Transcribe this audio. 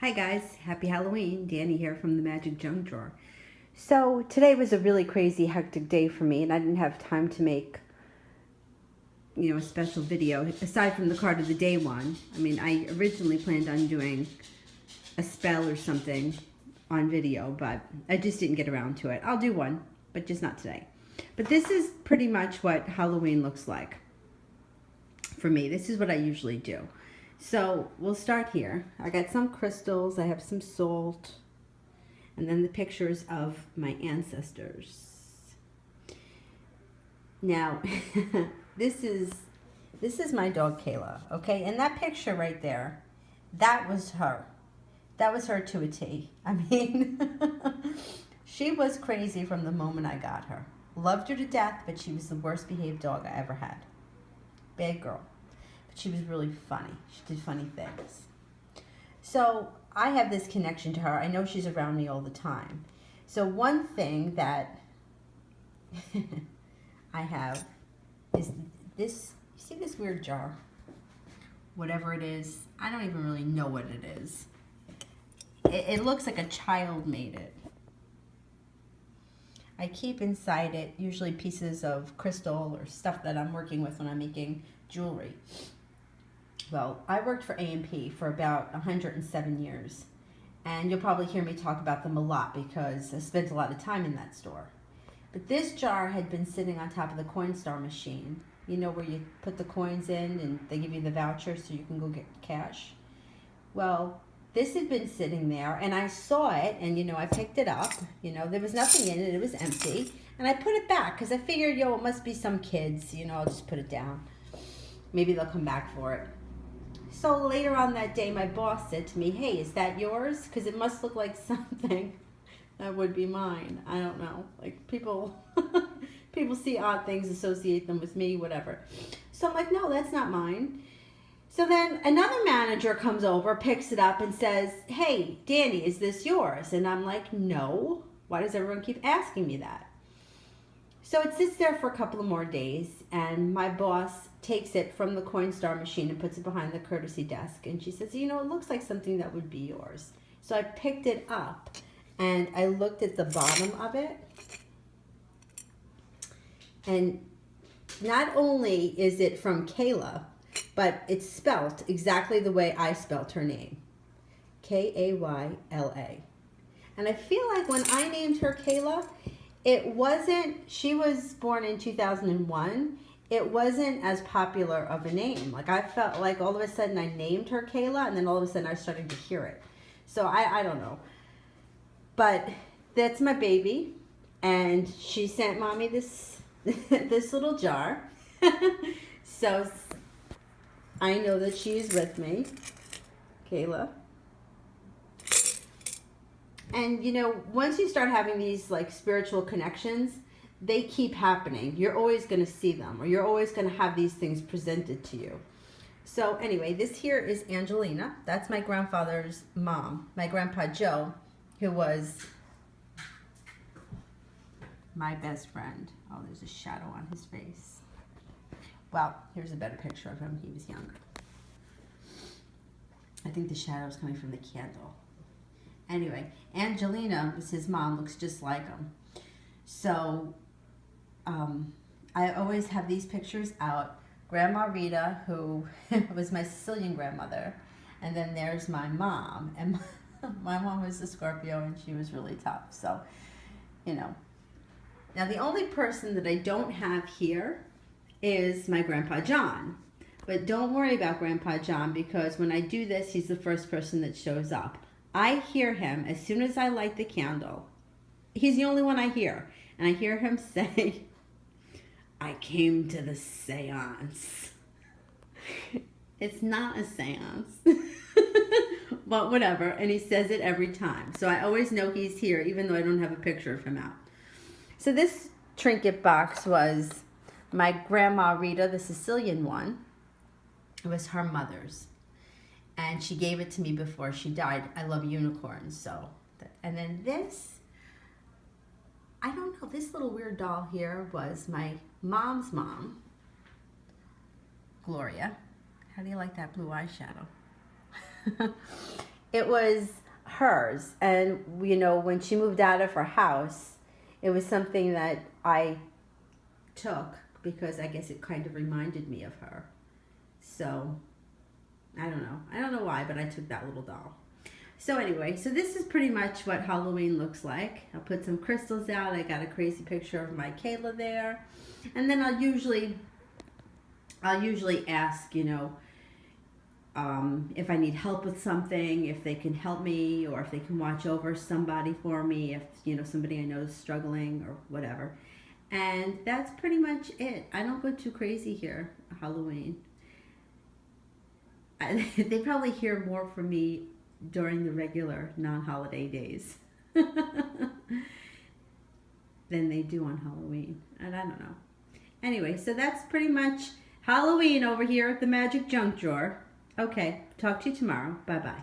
Hi guys, happy Halloween. Danny here from the Magic Junk Drawer. So today was a really crazy, hectic day for me, and I didn't have time to make, a special video aside from the card of the day one. I mean, I originally planned on doing a spell or something on video, but I just didn't get around to it. I'll do one, but just not today. But this is pretty much what Halloween looks like for me. This is what I usually do. So we'll start here. I got some crystals, I have some salt, and then the pictures of my ancestors. Now, this is my dog Kayla, okay? And that picture right there, that was her. That was her to a T. I mean, she was crazy from the moment I got her. Loved her to death, but she was the worst behaved dog I ever had. Bad girl. She was really funny. She did funny things. So I have this connection to her. I know she's around me all the time. So one thing that I have is this. You see this weird jar? Whatever it is. I don't even really know what it is. It looks like a child made it. I keep inside it usually pieces of crystal or stuff that I'm working with when I'm making jewelry. Well, I worked for A&P for about 107 years, and you'll probably hear me talk about them a lot because I spent a lot of time in that store. But this jar had been sitting on top of the Coinstar machine, you know, where you put the coins in and they give you the voucher so you can go get cash. Well, this had been sitting there, and I saw it, and, I picked it up. There was nothing in it. It was empty, and I put it back because I figured, it must be some kids. I'll just put it down. Maybe they'll come back for it. So later on that day, my boss said to me, hey, is that yours? Because it must look like something that would be mine. I don't know. Like people see odd things, associate them with me, whatever. So I'm like, no, that's not mine. So then another manager comes over, picks it up and says, hey, Danny, is this yours? And I'm like, no. Why does everyone keep asking me that? So it sits there for a couple of more days, and my boss takes it from the Coinstar machine and puts it behind the courtesy desk. And she says, it looks like something that would be yours. So I picked it up, and I looked at the bottom of it. And not only is it from Kayla, but it's spelt exactly the way I spelt her name. Kayla. And I feel like when I named her Kayla, she was born in 2001. It wasn't as popular of a name. Like I felt like all of a sudden I named her Kayla, and then all of a sudden I started to hear it. So I don't know. But that's my baby, and she sent mommy this this little jar. So I know that she's with me, Kayla. And once you start having these like spiritual connections, they keep happening. You're always going to see them, or you're always going to have these things presented to you. So anyway, this here is Angelina. That's my grandfather's mom, my grandpa Joe, who was my best friend. Oh, there's a shadow on his face. Well, here's a better picture of him. He was younger. I think the shadow is coming from the candle. Anyway, Angelina was his mom, looks just like him. So I always have these pictures out. Grandma Rita, who was my Sicilian grandmother, and then there's my mom. And my mom was a Scorpio, and she was really tough. So, Now, the only person that I don't have here is my Grandpa John. But don't worry about Grandpa John, because when I do this, he's the first person that shows up. I hear him as soon as I light the candle. He's the only one I hear. And I hear him say, I came to the seance. It's not a seance. But whatever. And he says it every time. So I always know he's here, even though I don't have a picture of him out. So this trinket box was my Grandma Rita, the Sicilian one. It was her mother's. And she gave it to me before she died. I love unicorns, so. And then this, I don't know, this little weird doll here was my mom's mom, Gloria. How do you like that blue eyeshadow? it was hers. And, you know, when she moved out of her house, it was something that I took because I guess it kind of reminded me of her. So, I don't know. I don't know why, but I took that little doll. So anyway, so this is pretty much what Halloween looks like. I'll put some crystals out. I got a crazy picture of my Kayla there. And then I'll usually ask, you know, if I need help with something, if they can help me, or if they can watch over somebody for me, if, you know, somebody I know is struggling or whatever. And that's pretty much it. I don't go too crazy here, Halloween. They probably hear more from me during the regular non-holiday days than they do on Halloween. And I don't know. Anyway, so that's pretty much Halloween over here at the Magic Junk Drawer. Okay, talk to you tomorrow. Bye-bye.